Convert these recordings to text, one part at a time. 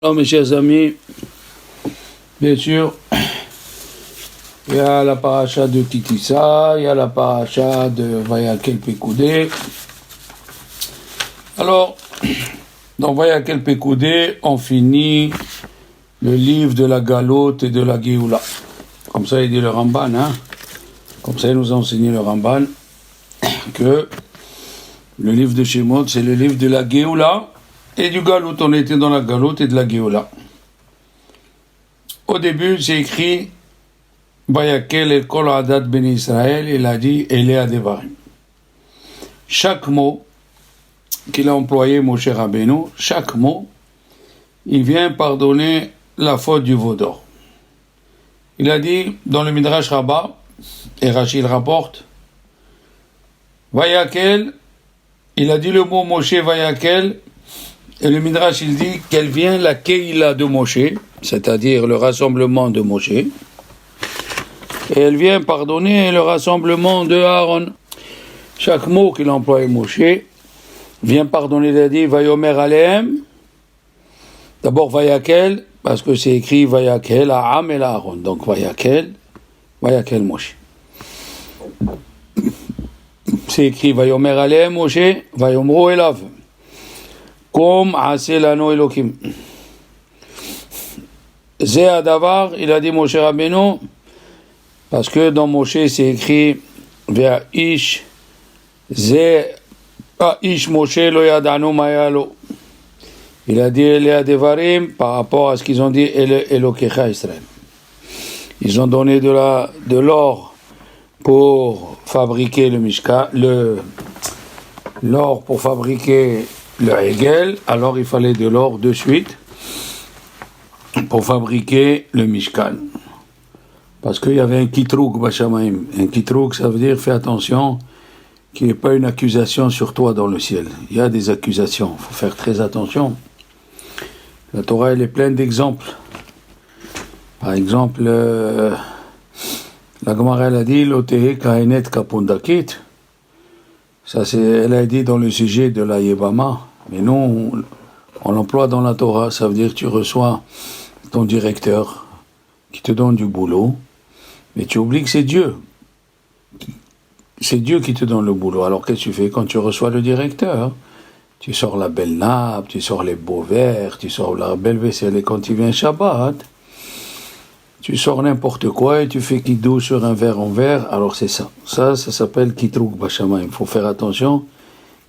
Alors mes chers amis, bien sûr, il y a la paracha de Kitissa, il y a la paracha de Vayakel Pekoudé. Alors, dans Vayakel Pekoudé, on finit le livre de la Galoute et de la Géoula. Comme ça, il dit le Ramban, hein. Comme ça, il nous a enseigné le Ramban que le livre de Shemot, c'est le livre de la Géoula et du Galoute. On était dans la Galoute et de la Géoula. Au début, c'est écrit Vayakel et Kol Adat Ben Israël, il a dit Elea Devarim. Chaque mot qu'il a employé, Moshe Rabbeinu, chaque mot, il vient pardonner la faute du veau d'or. Il a dit dans le Midrash Rabbah, et Rachid rapporte, Vayakel, il a dit le mot Moshe Vayakel, et le Midrash il dit qu'elle vient la Keila de Moshe, c'est-à-dire le rassemblement de Moshe, et elle vient pardonner le rassemblement de Aaron. Chaque mot qu'il emploie Moshe vient pardonner, il a dit Vayomer Aleem, d'abord Vayakel, parce que c'est écrit Vayakel, Aam et Aaron, donc Vayakel Moshe. C'est écrit Vayomer Aleem Moshe, Vayomro Elav. Comme Aseh Lano Elokim. Zé Adavar, il a dit Moshe Rabbeinu, parce que dans Moshe c'est écrit vers Ish, Zé Ish Moshe lo yadanu mayalo. Il a dit Elea Devarim par rapport à ce qu'ils ont dit Elokecha Israël. Ils ont donné de l'or pour fabriquer le Mishka, l'or pour fabriquer le Hegel, alors il fallait de l'or de suite pour fabriquer le Mishkan. Parce qu'il y avait un kitrouk Bashamaim. Un kitrouk, ça veut dire fais attention qu'il n'y ait pas une accusation sur toi dans le ciel. Il y a des accusations, il faut faire très attention. La Torah, elle est pleine d'exemples. Par exemple, la Gemara, elle a dit Lotehe Kahenet Kapundakit. Ça, elle a dit dans le sujet de la Yébama. Mais nous, on l'emploie dans la Torah. Ça veut dire que tu reçois ton directeur qui te donne du boulot, mais tu oublies que c'est Dieu. C'est Dieu qui te donne le boulot. Alors qu'est-ce que tu fais quand tu reçois le directeur? Tu sors la belle nappe, tu sors les beaux verres, tu sors la belle vaisselle. Et quand il vient Shabbat, tu sors n'importe quoi et tu fais kidou sur un verre en verre. Alors c'est ça. Ça s'appelle kitrouk bashama. Il faut faire attention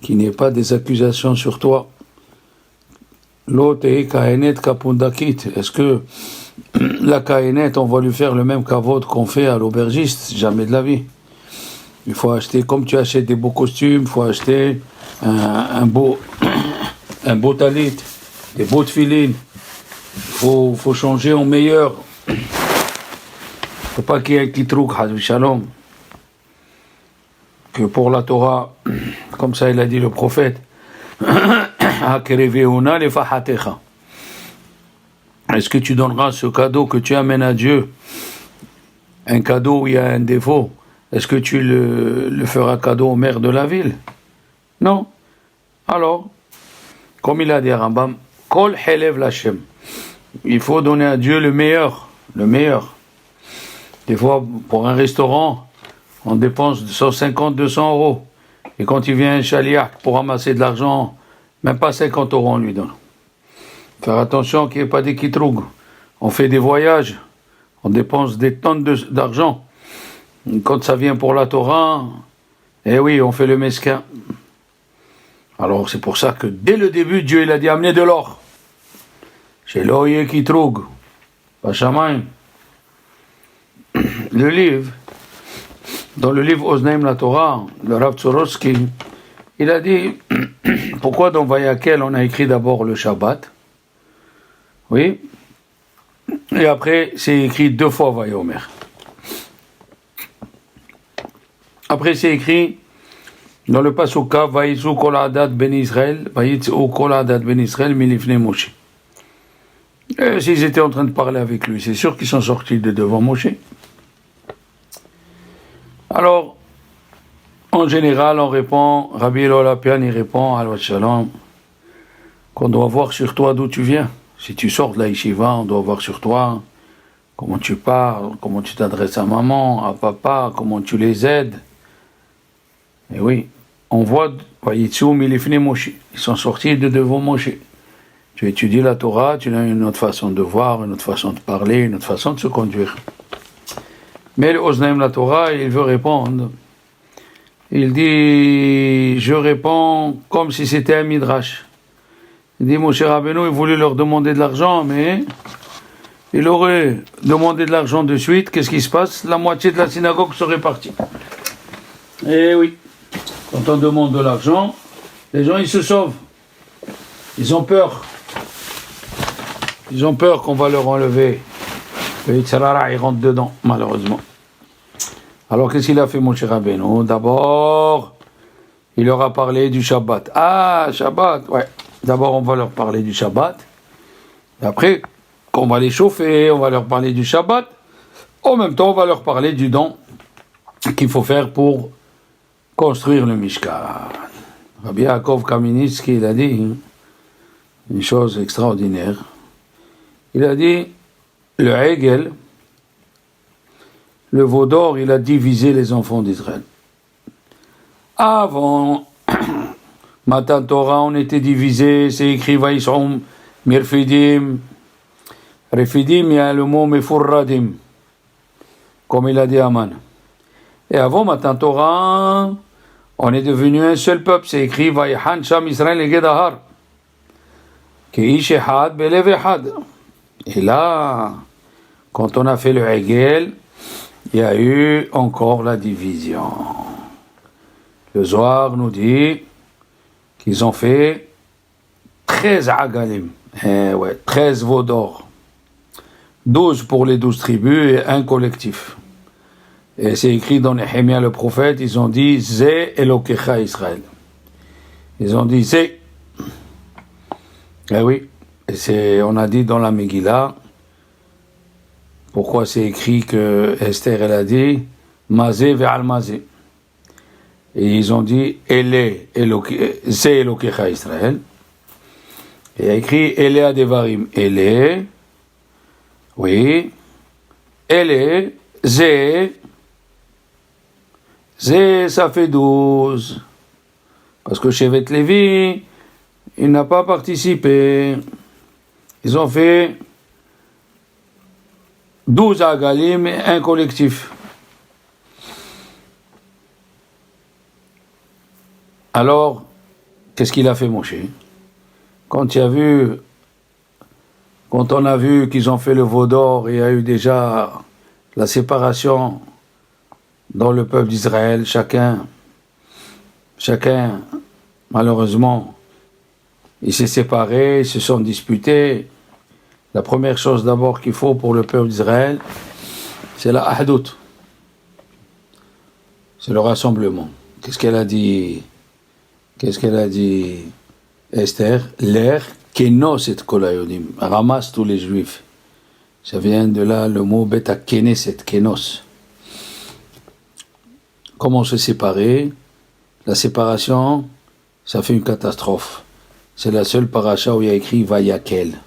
qu'il n'y ait pas des accusations sur toi. L'autre est kahenet kapundakit. Est-ce que la kahenet, on va lui faire le même kavod qu'on fait à l'aubergiste? Jamais de la vie. Il faut acheter, comme tu achètes des beaux costumes, il faut acheter un beau talit, des beaux tefilines. Il faut changer en meilleur. Il ne faut pas qu'il y ait un kitrouk, Hazvi Shalom. Que pour la Torah, comme ça il a dit le prophète, est-ce que tu donneras ce cadeau que tu amènes à Dieu, un cadeau où il y a un défaut, est-ce que tu le feras cadeau au maire de la ville? Non. Alors, comme il a dit à Rambam, Kol Helev Lashem. Il faut donner à Dieu le meilleur. Des fois, pour un restaurant, on dépense 150, 200 euros. Et quand il vient un chaliak pour ramasser de l'argent, même pas 50 euros on lui donne. Faire attention qu'il n'y ait pas des kitroug. On fait des voyages, on dépense des tonnes d'argent. Quand ça vient pour la Torah, eh oui, on fait le mesquin. Alors c'est pour ça que dès le début, Dieu il a dit amenez de l'or. Chez l'oye kitroug. Bashamaim. Le livre, dans le livre Oznaim la Torah, le Rav Tzorowski, il a dit pourquoi dans Vayakel on a écrit d'abord le Shabbat? Oui. Et après, c'est écrit 2 fois Vayomer. Après, c'est écrit dans le Pasuka, Vaïtzu Kol Adat Ben Israël, Vaïtzu Kol Adat Ben Israël, Milifne Moshe. Et s'ils étaient en train de parler avec lui, c'est sûr qu'ils sont sortis de devant Moshe. Alors, en général, on répond, Rabbi Elolapian, il répond, Alvat Shalom, qu'on doit voir sur toi d'où tu viens. Si tu sors de la yeshiva, on doit voir sur toi comment tu parles, comment tu t'adresses à maman, à papa, comment tu les aides. Et oui, on voit, ils sont sortis de devant Moshe. Tu étudies la Torah, tu as une autre façon de voir, une autre façon de parler, une autre façon de se conduire. Mais le Oznaim la Torah, il veut répondre. Il dit, je réponds comme si c'était un midrash. Il dit, Moshe Rabbeinu, il voulait leur demander de l'argent, mais il aurait demandé de l'argent de suite. Qu'est-ce qui se passe? La moitié de la synagogue serait partie. Eh oui, quand on demande de l'argent, les gens, ils se sauvent. Ils ont peur. Ils ont peur qu'on va leur enlever. Le Yitzhara, il rentre dedans, malheureusement. Alors, qu'est-ce qu'il a fait, Moshe Rabbeinu? D'abord, il leur a parlé du Shabbat. Ah, Shabbat, ouais. D'abord, on va leur parler du Shabbat. Et après, qu'on va les chauffer, on va leur parler du Shabbat. En même temps, on va leur parler du don qu'il faut faire pour construire le Mishkan. Rabbi Yaakov Kaminitsky, il a dit une chose extraordinaire. Il a dit, le Hegel, le veau d'or, il a divisé les enfants d'Israël. Avant Matan Torah, on était divisés, c'est écrit Vaïsrom, Mirfidim. Refidim, il y a le mot Mefurradim, comme il a dit Aman. Et avant Matan Torah, on est devenu un seul peuple, c'est écrit Vaïhan Sham Israël et Gedahar. Keish Echad, Belev Echad. Et là, quand on a fait le Hegel, il y a eu encore la division. Le Zohar nous dit qu'ils ont fait 13 agalim, 13 veaux d'or, 12 pour les 12 tribus et un collectif. Et c'est écrit dans Néhémia le prophète, ils ont dit Zé Elokecha Israël. Ils ont dit Zé. Eh oui, et on a dit dans la Megillah, pourquoi c'est écrit que Esther elle a dit Mazé ve'al Mazé. Et ils ont dit Zé Elokecha Israël. Et il y a écrit Ele Adevarim. Ele, oui, Ele, Zé, ça fait 12. Parce que Shevet Lévi, il n'a pas participé. Ils ont fait 12 agalim et un collectif. Alors, qu'est-ce qu'il a fait, Moshe? Quand on a vu qu'ils ont fait le veau d'or, il y a eu déjà la séparation dans le peuple d'Israël. Chacun, malheureusement, il s'est séparé, ils se sont disputés. La première chose d'abord qu'il faut pour le peuple d'Israël, c'est la ahdout. C'est le rassemblement. Qu'est-ce qu'elle a dit Esther? L'air kenos et kolayodim, ramasse tous les juifs. Ça vient de là le mot beta keneset, kenos. Comment se séparer? La séparation, ça fait une catastrophe. C'est la seule paracha où il y a écrit Vayakel.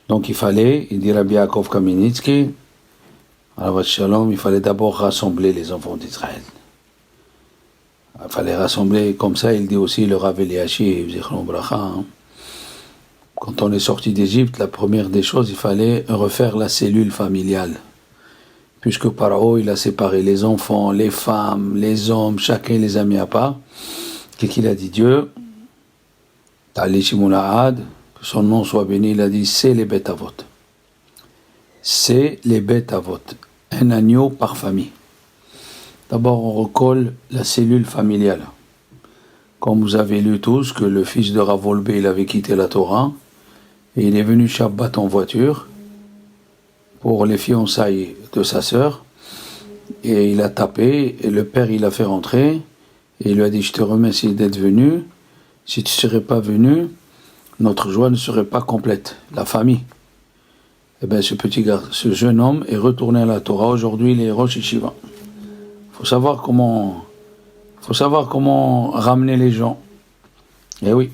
Donc il dit Rabbi Yaakov Kaminitsky, alors Shalom, il fallait d'abord rassembler les enfants d'Israël. Il fallait rassembler, comme ça il dit aussi le Rav Eliashiv, Zichron Bracha. Quand on est sorti d'Égypte, la première des choses, il fallait refaire la cellule familiale. Puisque Paro, il a séparé les enfants, les femmes, les hommes, chacun les a mis à part. Qu'est-ce qu'il a dit Dieu? Tali Shimon Ahad, que son nom soit béni, il a dit c'est les bêtes à vote. C'est les bêtes à vote. Un agneau par famille. D'abord, on recolle la cellule familiale. Comme vous avez lu tous que le fils de Rav Wolbe, il avait quitté la Torah et il est venu Shabbat en voiture pour les fiançailles de sa sœur et il a tapé et le père il a fait rentrer et il lui a dit je te remercie d'être venu, si tu ne serais pas venu notre joie ne serait pas complète, la famille. Et bien ce jeune homme est retourné à la Torah, aujourd'hui il est Rosh Yeshiva. Faut savoir comment ramener les gens. Eh oui.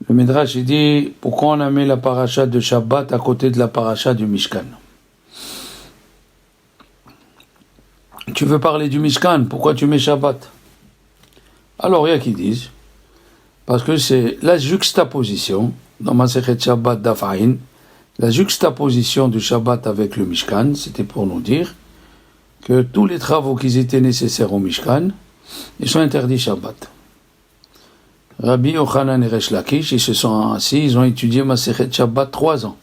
Le Midrash il dit, pourquoi on a mis la paracha de Shabbat à côté de la paracha du Mishkan? Tu veux parler du Mishkan, pourquoi tu mets Shabbat? Alors il y a qui disent, parce que c'est la juxtaposition, dans Masechet Shabbat Daf Ayin, la juxtaposition du Shabbat avec le Mishkan, c'était pour nous dire que tous les travaux qui étaient nécessaires au Mishkan, ils sont interdits Shabbat. Rabbi Yochanan et Resh Lakish, ils se sont assis, ils ont étudié Masechet Shabbat 3 ans.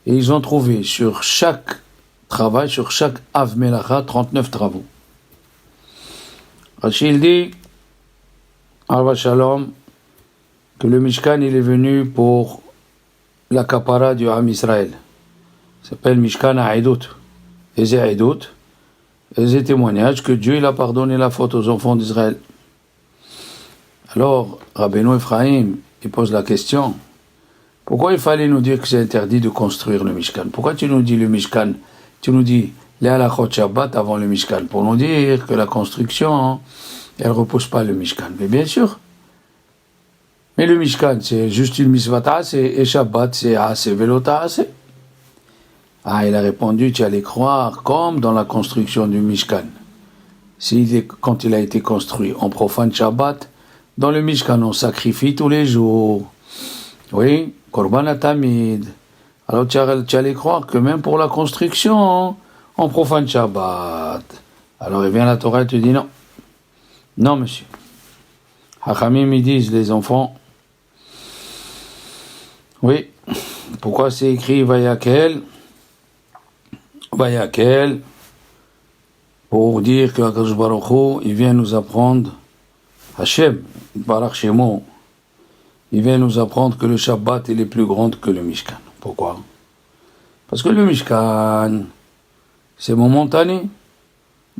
Et ils ont trouvé sur chaque travail, sur chaque Av Melacha, 39 travaux. Rachid dit, Arva Shalom, que le Mishkan il est venu pour la kapara du Ham Israël. Ça s'appelle Mishkan Ha'edut. Et c'est Ha'edut, et c'est témoignage que Dieu il a pardonné la faute aux enfants d'Israël. Alors, Rabbeinu Ephraim, il pose la question, pourquoi il fallait nous dire que c'est interdit de construire le Mishkan? Pourquoi tu nous dis le Mishkan? Tu nous dis les halachot Shabbat avant le Mishkan, pour nous dire que la construction, elle ne repousse pas le Mishkan. Mais bien sûr. Mais le Mishkan, c'est juste une mitzvah ta'aseh, et Shabbat, c'est ta'aseh velo ta'aseh. Ah, il a répondu, tu allais croire, comme dans la construction du Mishkan. Quand il a été construit, on profane Shabbat, dans le Mishkan, on sacrifie tous les jours. Oui, Korban Atamid. Alors tu allais croire que même pour la construction, on profane Shabbat. Alors il vient la Torah et te dit non. Non, monsieur. Hachamim, ils disent, les enfants, oui, pourquoi c'est écrit Vayakel, pour dire que Akadosh Baruch Hu, il vient nous apprendre, Hashem, Barak Shemo, il vient nous apprendre que le Shabbat il est plus grand que le Mishkan. Pourquoi? Parce que le Mishkan, c'est momentané,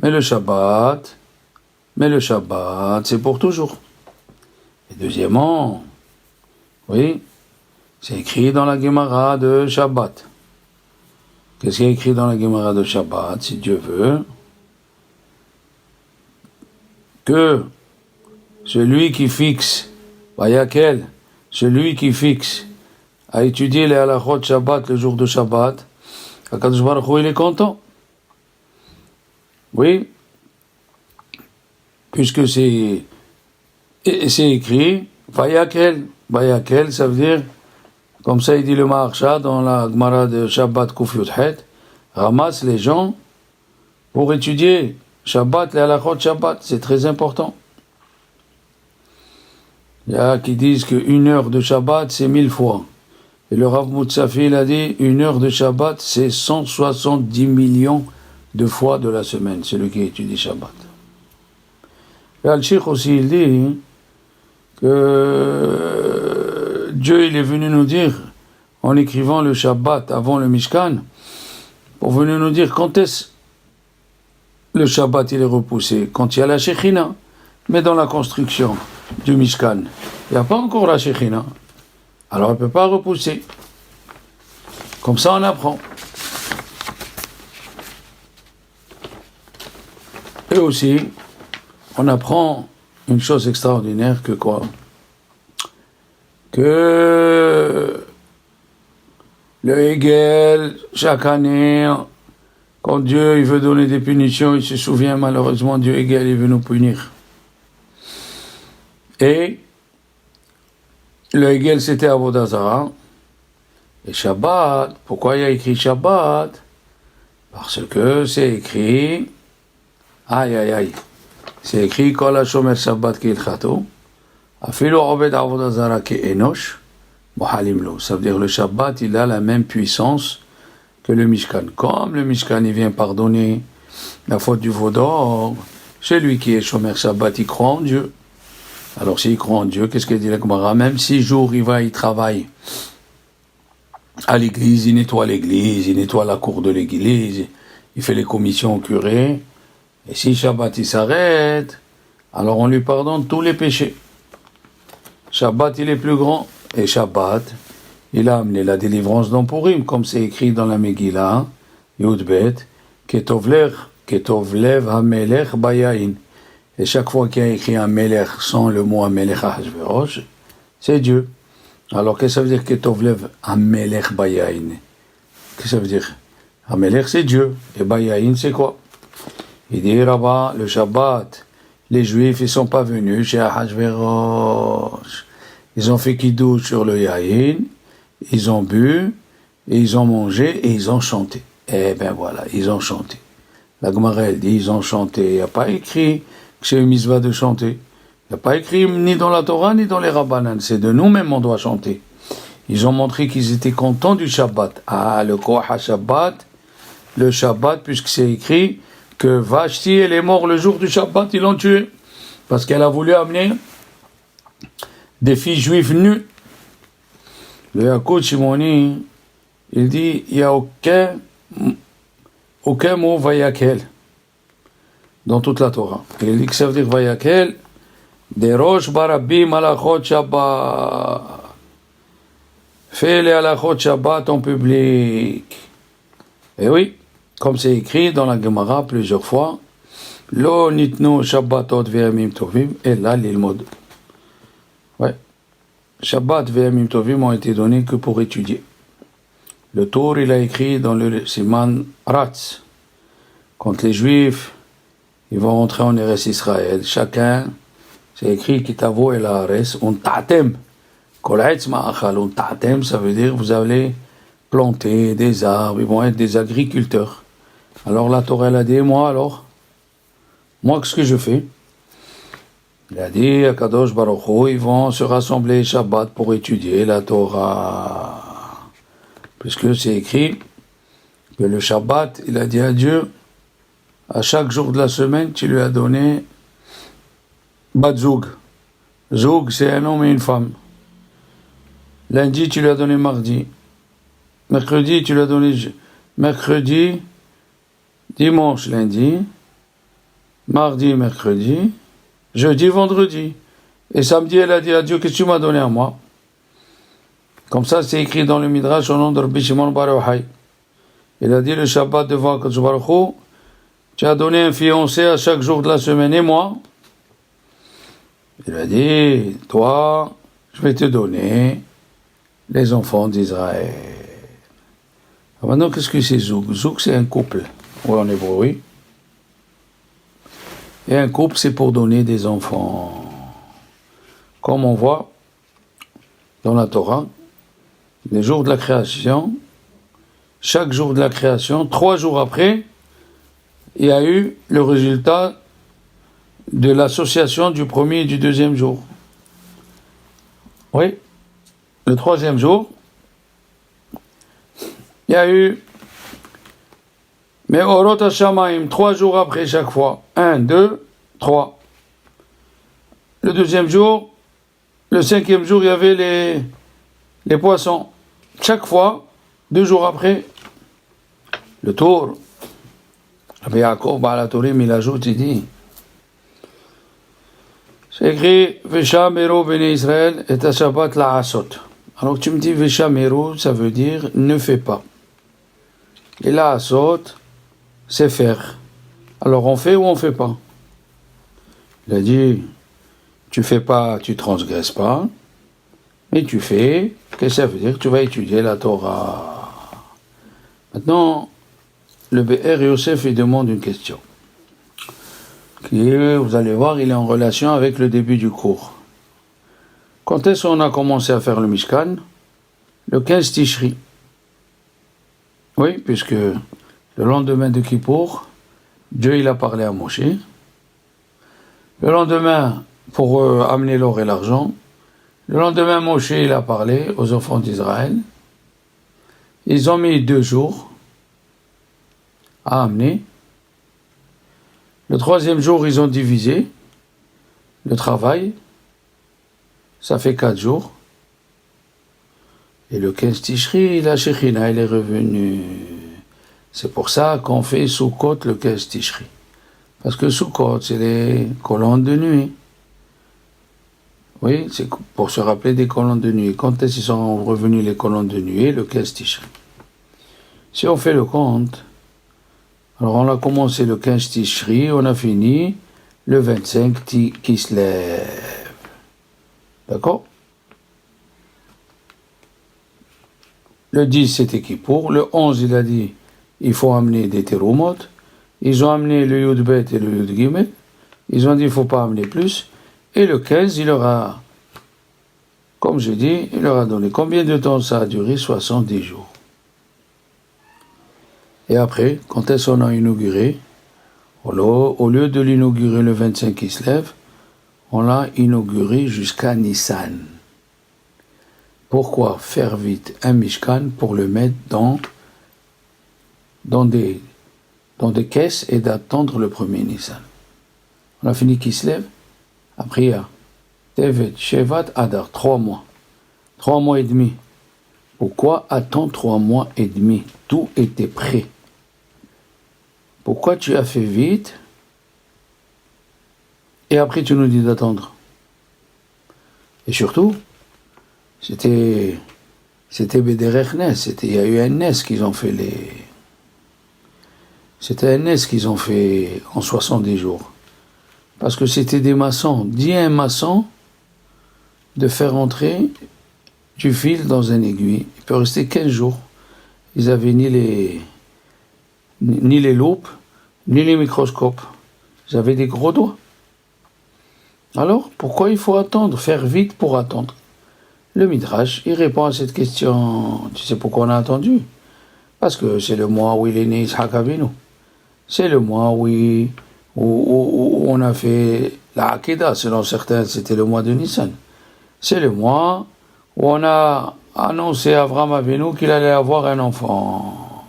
mais le Shabbat, c'est pour toujours. Et deuxièmement, oui, c'est écrit dans la Gemara de Shabbat. Qu'est-ce qui est écrit dans la Gemara de Shabbat, si Dieu veut? Que celui qui fixe, Vayakel, celui qui fixe à étudier les halachot Shabbat le jour de Shabbat, Akadosh Baruch Hu, il est content. Oui, puisque c'est écrit, Vayakel, ça veut dire, comme ça il dit le Maharsha dans la Gemara de Shabbat Kuf Yud Het, ramasse les gens pour étudier Shabbat, les halachot Shabbat, c'est très important. Il y a qui disent qu'une heure de Shabbat, c'est 1000 fois. Et le Rav Moutsafi, il a dit, une heure de Shabbat, c'est 170 millions de fois de la semaine, celui qui étudie Shabbat. Et Al-Sheikh aussi, il dit que Dieu, il est venu nous dire, en écrivant le Shabbat avant le Mishkan, pour venir nous dire quand est-ce le Shabbat, il est repoussé, quand il y a la Shekhinah. Mais dans la construction du Mishkan, il n'y a pas encore la Shekhinah. Alors, elle ne peut pas repousser. Comme ça, on apprend. Et aussi, on apprend une chose extraordinaire que quoi? Que le Hegel, chaque année, quand Dieu il veut donner des punitions, il se souvient malheureusement Dieu Hegel, il veut nous punir. Et le Hegel, c'était Avodah Zarah. Et Shabbat, pourquoi il y a écrit Shabbat? Parce que c'est écrit, c'est écrit Kol HaShomer Shabbat K'ilchato, Afilo Obed Avodah Zarah Ke'enosh, Mohalim Lo. Ça veut dire le Shabbat, il a la même puissance que le Mishkan. Comme le Mishkan, il vient pardonner la faute du veau d'or, celui qui est Shomer Shabbat, il croit en Dieu. Alors s'il croit en Dieu, qu'est-ce qu'il dit la Gemara? Même 6 jours, il travaille à l'église, il nettoie l'église, il nettoie la cour de l'église, il fait les commissions au curé. Et si Shabbat il s'arrête, alors on lui pardonne tous les péchés. Shabbat il est plus grand, et Shabbat il a amené la délivrance dans Purim, comme c'est écrit dans la Megillah, Yudbet, Ketovlev HaMelech Bayain. Et chaque fois qu'il y a écrit un Melech sans le mot Melech Ahashverosh, c'est Dieu. Alors, qu'est-ce que ça veut dire Ketovlev Amelech Bayain? Qu'est-ce que ça veut dire? Amelech, c'est Dieu. Et Bayain, c'est quoi? Il dit là-bas, le Shabbat, les Juifs, ils sont pas venus chez Ahashverosh. Ils ont fait Kiddush sur le Yahin, ils ont bu, et ils ont mangé, et ils ont chanté. Eh ben voilà, ils ont chanté. La Gemara, elle dit, ils ont chanté. Il n'y a pas écrit que c'est une mitzvah de chanter. Il n'y a pas écrit ni dans la Torah, ni dans les Rabbanan. C'est de nous-mêmes on doit chanter. Ils ont montré qu'ils étaient contents du Shabbat. Ah, le Koach Shabbat, le Shabbat, puisque c'est écrit que Vashti, elle est morte le jour du Shabbat, ils l'ont tuée. Parce qu'elle a voulu amener des filles juives nues. Le Yaakov Shimoni, il dit, il n'y a aucun mot Vayakel dans toute la Torah. Il dit que ça veut dire Vayakel, des roches barabim halachot Shabbat. Fais les halachot Shabbat en public. Et oui, comme c'est écrit dans la Gemara plusieurs fois, Lo nitnu Shabbatot ve'yamim tovim, et là l'ilmod. Ouais. Shabbat ve'yamim tovim ont été donnés que pour étudier. Le Tour, il a écrit dans le Siman Ratz, quand les Juifs, ils vont rentrer en Eretz Israël, chacun, c'est écrit Kitavo el Haaretz, on ta'atem, kol etz ma'achal, on ta'atem, ça veut dire vous allez planter des arbres, ils vont être des agriculteurs. Alors la Torah, elle a dit, moi, qu'est-ce que je fais? Il a dit, à Kadosh Baruch Hu, ils vont se rassembler Shabbat pour étudier la Torah. Puisque c'est écrit que le Shabbat, il a dit à Dieu, à chaque jour de la semaine, tu lui as donné Bat Zoug. Zoug, c'est un homme et une femme. Lundi, tu lui as donné mardi. Mercredi, tu lui as donné mercredi, dimanche, lundi, mardi, mercredi, jeudi, vendredi. Et samedi, elle a dit à Dieu, qu'est-ce que tu m'as donné à moi? Comme ça, c'est écrit dans le Midrash au nom de Rabbi Shimon bar Yochai. Il a dit le Shabbat devant Kadosh Baruch Hu, tu as donné un fiancé à chaque jour de la semaine, et moi? Il a dit, toi, je vais te donner les enfants d'Israël. Alors maintenant, qu'est-ce que c'est Zouk? Zouk, c'est un couple. Oui, en hébreu, oui. Et un couple, c'est pour donner des enfants. Comme on voit dans la Torah, les jours de la création, chaque jour de la création, 3 jours après, il y a eu le résultat de l'association du premier et du deuxième jour. Oui, le 3e jour, il y a eu mais Orot HaShamayim, 3 jours après chaque fois. 1, 2, 3. Le 2e jour, le 5e jour, il y avait les poissons. Chaque fois, 2 jours après, le tour. Rabbi Yaakov Baal HaTurim, il ajoute, il dit, c'est écrit, Veshameru Bnei Israël et Shabbat la'asot. Alors tu me dis, Veshameru, ça veut dire, ne fais pas. Et la'asot, c'est faire. Alors on fait ou on fait pas? Il a dit, tu fais pas, tu transgresses pas, mais tu fais, qu'est-ce que ça veut dire? Tu vas étudier la Torah. Maintenant, le Be'er Yosef, il demande une question. Qui, vous allez voir, il est en relation avec le début du cours. Quand est-ce qu'on a commencé à faire le Mishkan? Le 15 Tishri. Oui, puisque le lendemain de Kippour, Dieu il a parlé à Moshe. Le lendemain, pour amener l'or et l'argent, le lendemain, Moshe il a parlé aux enfants d'Israël. Ils ont mis 2 jours à amener. Le 3e jour, ils ont divisé le travail. Ça fait 4 jours. Et le 15 Tishri, la Shekhinah, elle est revenue. C'est pour ça qu'on fait Sukkot le 15 Tishri. Parce que Sukkot, c'est les colonnes de nuit. Oui, c'est pour se rappeler des colonnes de nuit. Quand est-ce qu'ils sont revenus les colonnes de nuit? Le 15 Tishri. Si on fait le compte, alors on a commencé le 15 Tishri, on a fini le 25 Kislev. D'accord? Le 10, c'était Kippour. Le 11, il a dit, il faut amener des terumot. Ils ont amené le Yud-Bet et le Yud-Gimel. Ils ont dit, il ne faut pas amener plus. Et le 15, il leur a, comme j'ai dit, il leur a donné. Combien de temps ça a duré? 70 jours. Et après, quand est-ce qu'on a inauguré? Au lieu de l'inaugurer le 25 qui se lève, on l'a inauguré jusqu'à Nissan. Pourquoi faire vite un Mishkan pour le mettre dans des caisses et d'attendre le premier Nissan? On a fini qui se lève. Après, il y a Tevet, Shevat, Adar, 3 mois. 3 mois et demi. Pourquoi attendre 3 mois et demi? Tout était prêt. Pourquoi tu as fait vite et après tu nous dis d'attendre? Et surtout, c'était Bederech Nes, il y a eu un Nes qu'ils ont fait C'était un Nes qu'ils ont fait en 70 jours. Parce que c'était des maçons. Dis à un maçon de faire entrer du fil dans un aiguille. Il peut rester 15 jours. Ils avaient ni les loupes, ni les microscopes. Ils avaient des gros doigts. Alors, pourquoi il faut attendre? Faire vite pour attendre. Le Midrash, il répond à cette question. Tu sais pourquoi on a attendu? Parce que c'est le mois où il est né Yitzhak Avinu. C'est le mois où on a fait la Hakeda. Selon certains, c'était le mois de Nissan. C'est le mois où on a annoncé à Avraham Avinu qu'il allait avoir un enfant.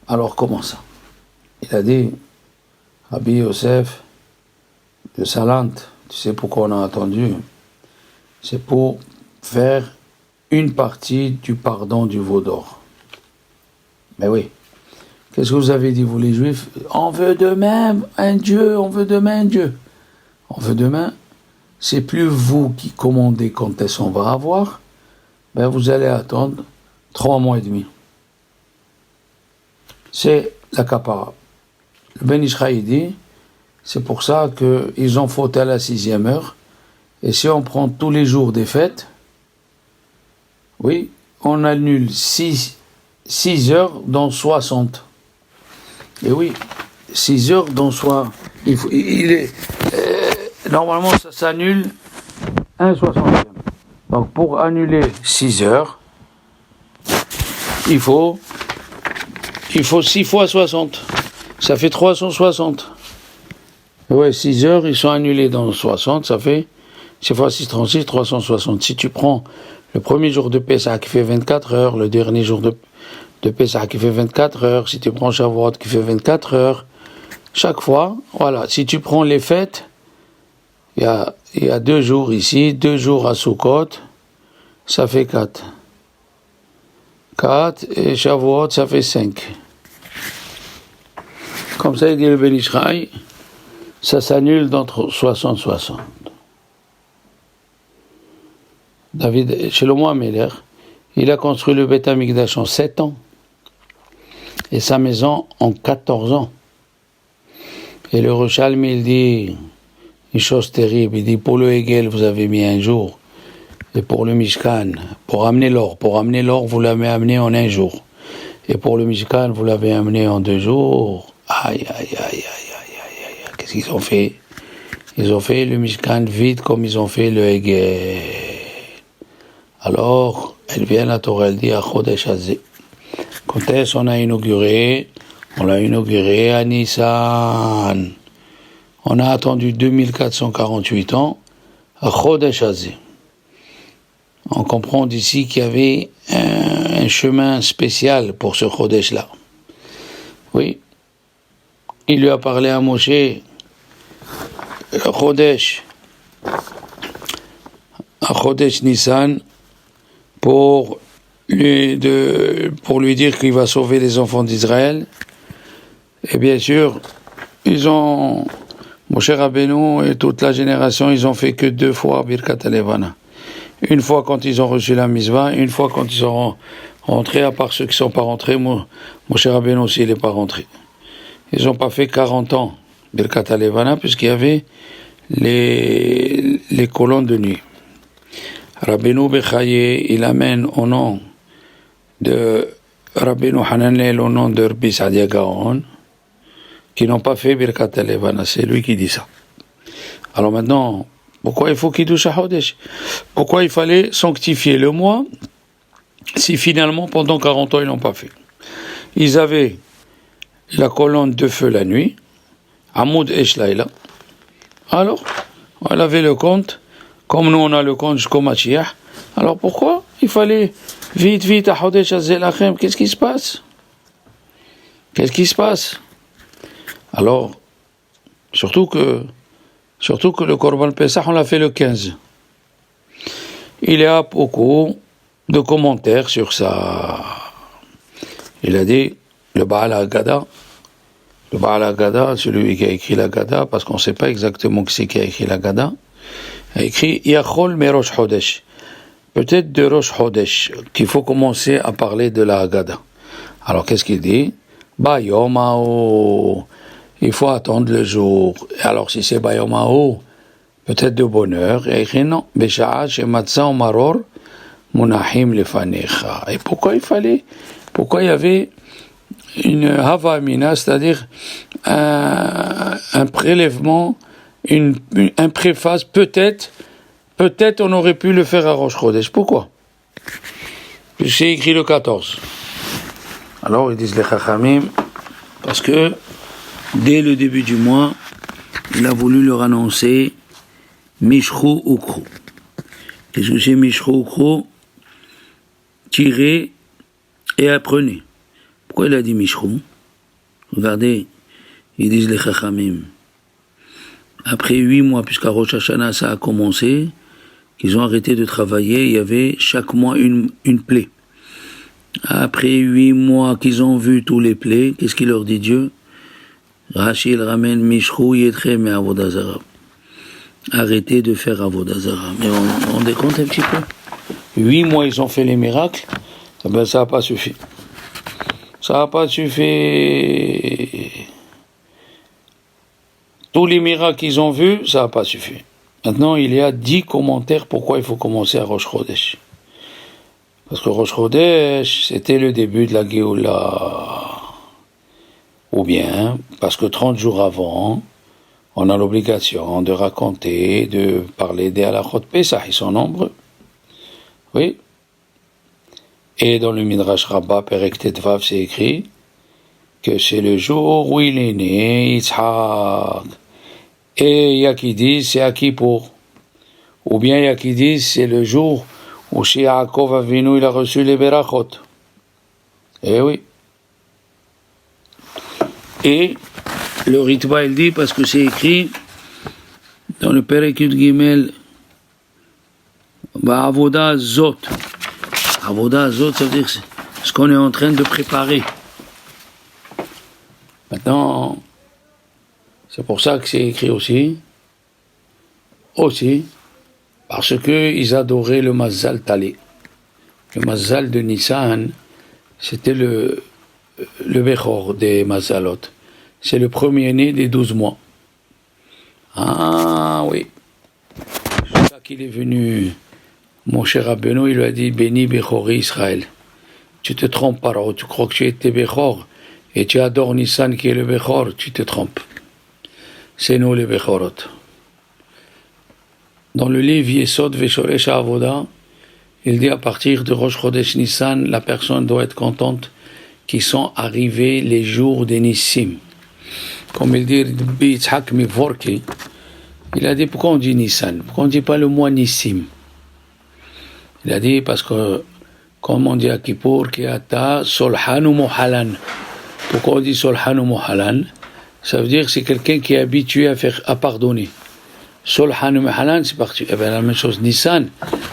Alors comment ça? Il a dit, Rabbi Yosef de Salant, tu sais pourquoi on a attendu? C'est pour faire une partie du pardon du veau d'or. Mais oui, qu'est-ce que vous avez dit, vous les Juifs? On veut demain un Dieu, on veut demain un Dieu. On veut demain, c'est plus vous qui commandez quand est-ce qu'on va avoir, ben vous allez attendre 3 mois et demi. C'est la kapara. Le Ben Ishraï dit, c'est pour ça qu'ils ont fauté à la 6e heure, et si on prend tous les jours des fêtes, oui, on annule 6 heures dans 60. Et oui, 6 heures dans 60. Normalement, ça s'annule 1/60. Donc, pour annuler 6 heures, il faut 6 fois 60. Ça fait 360. Oui, 6 heures, ils sont annulés dans 60, ça fait 6 fois 6, 36, 360. Si tu prends le premier jour de Pessah qui fait 24 heures, le dernier jour de Pessah qui fait 24 heures, si tu prends Shavuot qui fait 24 heures, chaque fois, voilà, si tu prends les fêtes, il y a 2 jours ici, 2 jours à Sukkot, ça fait 4. 4 et Shavuot, ça fait 5. Comme ça, il dit le Ben Ishraï, ça s'annule d'entre 60. David, Shlomo HaMelech, il a construit le Beth Amikdash en 7 ans et sa maison en 14 ans. Et le Yerushalmi, il dit une chose terrible, il dit pour le Hegel, vous avez mis 1 jour, et pour le Mishkan, pour amener l'or, vous l'avez amené en 1 jour, et pour le Mishkan, vous l'avez amené en 2 jours. Aïe. Qu'est-ce qu'ils ont fait? Ils ont fait le Mishkan vite comme ils ont fait le Hegel. Alors, elle vient la Torah, elle dit à Chodesh Hazé. Quand est-ce qu'on a inauguré? On l'a inauguré à Nissan. On a attendu 2448 ans à Chodesh Hazé. On comprend d'ici qu'il y avait un chemin spécial pour ce Chodesh-là. Oui. Il lui a parlé à Moshe, Chodesh Nissan, pour lui dire qu'il va sauver les enfants d'Israël. Et bien sûr, Moshe Rabbeinu et toute la génération, ils ont fait que 2 fois Birkat HaLevana. Une fois quand ils ont reçu la Mitzvah, une fois quand ils sont rentrés, à part ceux qui ne sont pas rentrés, Moshe Rabbeinu aussi, il n'est pas rentré. Ils n'ont pas fait 40 ans Birkat HaLevana, puisqu'il y avait les colonnes de nuit. Rabbeinu Bechaye, il amène au nom de Rabbeinu Hananel, au nom de Rabbi Sadia Gaon, qui n'ont pas fait Birkat Levana. C'est lui qui dit ça. Alors maintenant, pourquoi il faut Kiddush HaChodesh? Pourquoi il fallait sanctifier le mois si finalement pendant 40 ans ils n'ont pas fait? Ils avaient la colonne de feu la nuit, Amoud Esh Laila. Alors, elle avait le compte, comme nous on a le compte jusqu'au Mashiach. Alors pourquoi il fallait vite à Chodesh HaZelachem? Qu'est-ce qui se passe? Qu'est-ce qui se passe? Alors, surtout que le Korban Pesach, on l'a fait le 15. Il y a beaucoup de commentaires sur ça. Il a dit, le Baal HaGada, celui qui a écrit la Gada, parce qu'on ne sait pas exactement qui c'est qui a écrit la Gada, a écrit Yachol me Rosh Chodesh. Peut-être de Rosh Chodesh, qu'il faut commencer à parler de la Gada. Alors qu'est-ce qu'il dit? Bayomao, il faut attendre le jour. Alors si c'est Bayomao, peut-être de bonne heure. Il a écrit non, Besha'a Shematza Maror Munahim Lefanecha. Et pourquoi il y avait une havamina, c'est-à-dire un prélèvement, un préface, peut-être on aurait pu le faire à Rosh Chodesh. Pourquoi? C'est écrit le 14. Alors ils disent les Chachamim, parce que dès le début du mois, il a voulu leur annoncer Mishru Ukru. Qu'est-ce que c'est Mishru Ukru? Tirez et apprenez. Pourquoi il a dit Mishru? Regardez, ils disent les Chachamim. Après 8 mois, puisqu'à Rosh Hashanah ça a commencé, qu'ils ont arrêté de travailler, il y avait chaque mois une plaie. Après 8 mois qu'ils ont vu tous les plaies, qu'est-ce qu'il leur dit Dieu? Rachel ramène Mishru Yetre me Avodazara. Arrêtez de faire Avodazara. Mais on décompte un petit peu. 8 mois ils ont fait les miracles, ça n'a pas suffi. Ça n'a pas suffi. Tous les miracles qu'ils ont vus, ça n'a pas suffi. Maintenant, il y a 10 commentaires pourquoi il faut commencer à Rosh Chodesh. Parce que Rosh Chodesh, c'était le début de la Géoula. Ou bien, parce que 30 jours avant, on a l'obligation de raconter, de parler des halachot Pesach, ils sont nombreux. Oui. Et dans le Midrash Rabbah, Perek Tetvav, c'est écrit que c'est le jour où il est né, Yitzhak. Et il y a qui disent c'est à Kippour. Ou bien il y a qui disent c'est le jour où chez Yaakov Avinu il a reçu les Berachot. Eh oui. Et le Ritva il dit, parce que c'est écrit dans le Perek Yud Gimel, Avoda Zot. Avoda Zot, ça veut dire ce qu'on est en train de préparer. Maintenant, c'est pour ça que c'est écrit aussi, parce qu'ils adoraient le Mazzal Tali. Le Mazzal de Nissan, c'était le Bechor des Mazzalot. C'est le premier-né des 12 mois. Ah oui. C'est ça qu'il est venu. Mon cher Rabbeinu, il lui a dit, béni Bechori Israël. Tu te trompes, Paro, tu crois que tu étais Bechor, et tu adores Nissan qui est le Bechor, tu te trompes. C'est nous les Bechorot. Dans le livre Yesod Veshoresh Avoda, il dit à partir de Rosh Chodesh Nissan, la personne doit être contente qu'ils sont arrivés les jours des Nissim. Comme il dit Yitzhak Mivorki, il a dit pourquoi on dit Nissan? Pourquoi on ne dit pas le mois Nissim? Il a dit parce que, comme on dit à Kippour, qui ata Solhan ou Mohalan. Pourquoi on dit Solhan ou Mohalan? Ça veut dire que c'est quelqu'un qui est habitué à pardonner. Solhan ou Mohalan, c'est parti. Eh bien, la même chose, Nissan,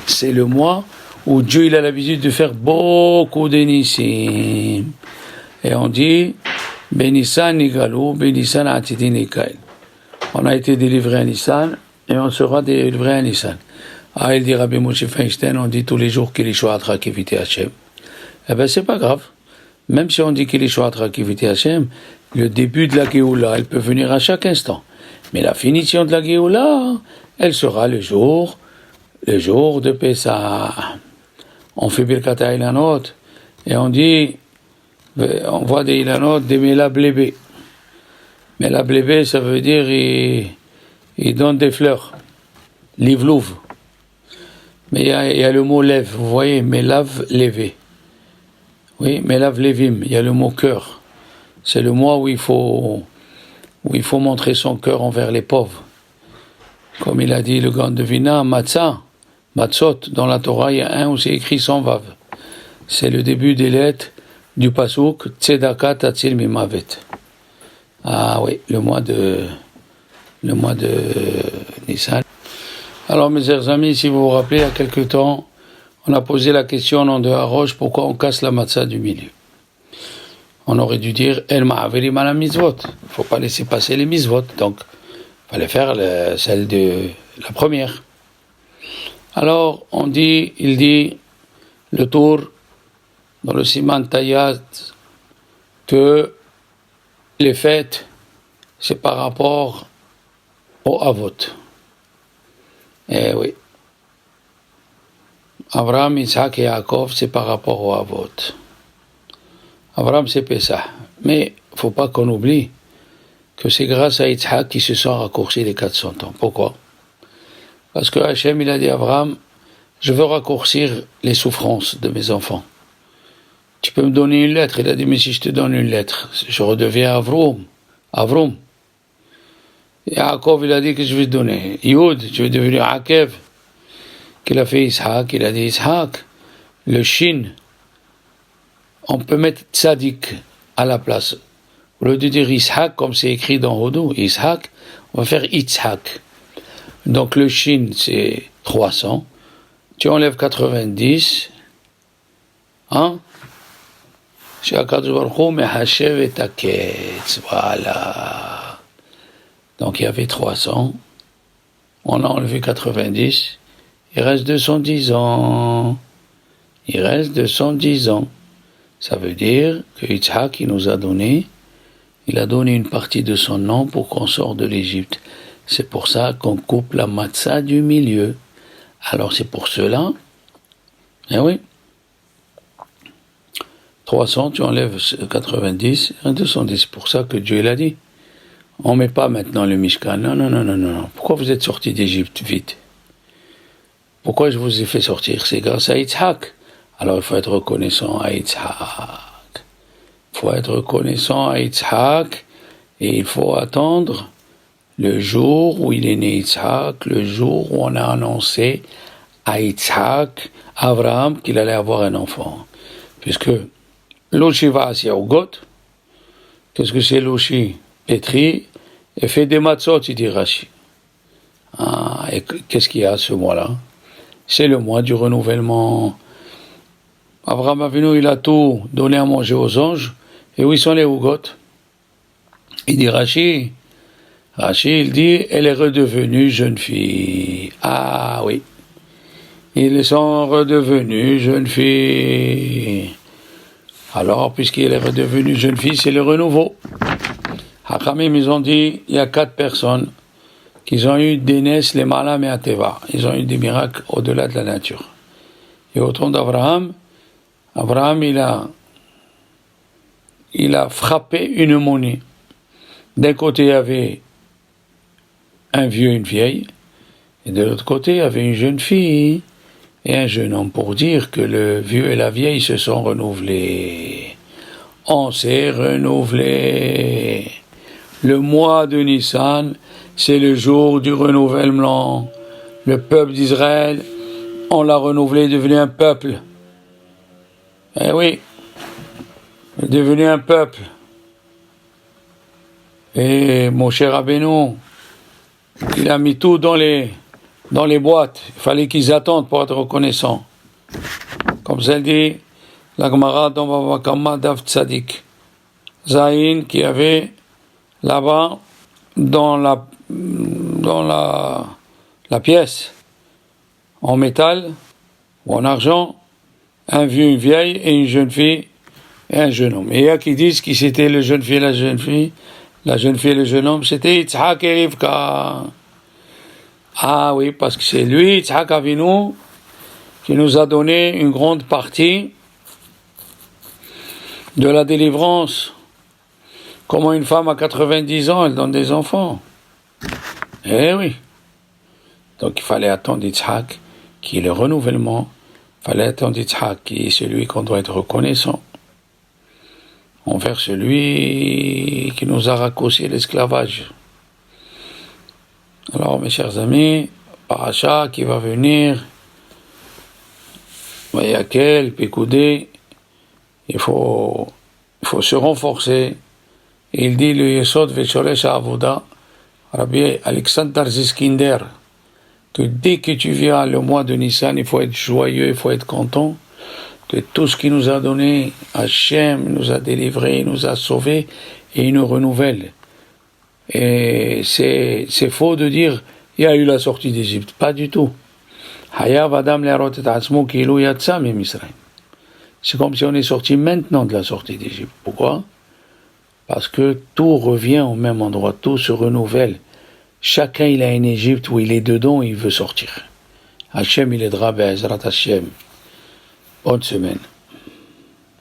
c'est le mois où Dieu il a l'habitude de faire beaucoup de Nissim. Et on dit Benissan Nigalou, Benissan Atidin Nikail. On a été délivré à Nissan et on sera délivré à Nissan. Ah, il dit Rabbi Moshe Feinstein, on dit tous les jours qu'il est Shoatra Kiviti Hashem. Eh bien, c'est pas grave. Même si on dit qu'il est Shoatra Kiviti Hashem, le début de la Géoula, elle peut venir à chaque instant. Mais la finition de la Géoula, elle sera le jour le jour de Pessah, on fait Birkat HaIlanot et on dit, on voit des Ilanot, des Melab Lébé. Melab Lébé, ça veut dire il donne des fleurs, livlouv. Mais il y a le mot lève, vous voyez, Melav Lévé. Oui, Melav Lévim, il y a le mot cœur. C'est le mois où il faut montrer son cœur envers les pauvres. Comme il a dit le grand devina, Matzot, dans la Torah, il y a un où c'est écrit sans vav. C'est le début des lettres du Pasuk, Tzedaka Tatzil Mimavet. Ah oui, le mois de Nissan. Alors mes chers amis, si vous vous rappelez, il y a quelque temps, on a posé la question au nom de Haroche, pourquoi on casse la matzah du milieu. On aurait dû dire El Ma'averim ala mitzvot. Il ne faut pas laisser passer les mitzvot. Donc, il fallait faire celle de la première. Alors, il dit, le tour, dans le Siman Tayat, que les fêtes, c'est par rapport au Avot. Eh oui. Abraham, Isaac et Yaakov, c'est par rapport au Avot. Abraham, c'est Pessah. Mais il ne faut pas qu'on oublie que c'est grâce à Yitzhak qui se sont raccourcis les 400 ans. Pourquoi? Parce que Hachem, il a dit à Abraham, je veux raccourcir les souffrances de mes enfants. Tu peux me donner une lettre? Il a dit, mais si je te donne une lettre, je redeviens Avrom. Et Yaakov, il a dit que je vais te donner. Yud, tu vas devenir Akev. Qu'il a fait Ishaq, il a dit Ishaq, le Shin, on peut mettre Tzadik à la place. Au lieu de dire Ishaq, comme c'est écrit dans Hodou, Ishaq, on va faire Itzhak. Donc le Shin, c'est 300. Tu enlèves 90. Hein? Chez Akadosh Baruch Hu, mais Hashev et Taketz. Voilà. Donc il y avait 300. On a enlevé 90. Il reste 210 ans. Il reste 210 ans. Ça veut dire que Yitzhak, il nous a donné, il a donné une partie de son nom pour qu'on sorte de l'Égypte. C'est pour ça qu'on coupe la matzah du milieu. Alors c'est pour cela, eh oui, 300, tu enlèves 90, 210, c'est pour ça que Dieu l'a dit. On ne met pas maintenant le Mishkan. Non. Pourquoi vous êtes sortis d'Égypte vite? Pourquoi je vous ai fait sortir? C'est grâce à Yitzhak. Alors il faut être reconnaissant à Yitzhak. Il faut être reconnaissant à Yitzhak et il faut attendre le jour où il est né Yitzhak, le jour où on a annoncé à Yitzhak, Abraham, qu'il allait avoir un enfant. Puisque Loshi va à Siaougot, qu'est-ce que c'est Loshi? Pétri, et fait des matzot, il dit Rashi. Ah, et qu'est-ce qu'il y a ce mois-là? C'est le mois du renouvellement. Abraham Avinu, il a tout donné à manger aux anges. Et où ils sont les Ougot? Il dit Rashi, il dit, elle est redevenue jeune fille. Ah oui. Ils sont redevenus jeune fille. Alors, puisqu'elle est redevenue jeune fille, c'est le renouveau. Hakamim, ils ont dit, il y a 4 personnes qui ont eu des nesses, les malam et ateva. Ils ont eu des miracles au-delà de la nature. Et au temps d'Abraham, il a frappé une monnaie. D'un côté, il y avait un vieux et une vieille, et de l'autre côté, il y avait une jeune fille et un jeune homme, pour dire que le vieux et la vieille se sont renouvelés. On s'est renouvelés. Le mois de Nissan, c'est le jour du renouvellement. Le peuple d'Israël, on l'a renouvelé, est devenu un peuple. Eh oui, est devenu un peuple. Et mon cher Rabbeinu, il a mis tout dans les boîtes. Il fallait qu'ils attendent pour être reconnaissants. Comme ça dit la Gemara dans Bava Kama Dav Tzadik. Zahin qui avait là-bas dans la pièce en métal ou en argent, un vieux, une vieille et une jeune fille et un jeune homme. Et il y a qui disent qui c'était le jeune fille et la jeune fille. La jeune fille et le jeune homme, c'était Yitzhak et Rivka. Ah oui, parce que c'est lui, Yitzhak Avinu, qui nous a donné une grande partie de la délivrance. Comment une femme à 90 ans, elle donne des enfants. Eh oui. Donc il fallait attendre Yitzhak, qui est le renouvellement. Il fallait attendre Yitzhak, qui est celui qu'on doit être reconnaissant envers celui qui nous a raccourci l'esclavage. Alors mes chers amis, Paracha qui va venir, Vayakel, Pécoudé, il faut se renforcer. Et il dit le Yesod Veshoresh Avoda, Rabbi Alexander Ziskinder, que dès que tu viens le mois de Nissan, il faut être joyeux, il faut être content de tout ce qu'il nous a donné. Hachem nous a délivrés, nous a sauvés et il nous renouvelle. Et c'est faux de dire il y a eu la sortie d'Égypte. Pas du tout. C'est comme si on est sorti maintenant de la sortie d'Égypte. Pourquoi? Parce que tout revient au même endroit, tout se renouvelle. Chacun il a une Égypte où il est dedans et il veut sortir. Hachem il aidera, Be'ezrat Hachem. Bonne semaine.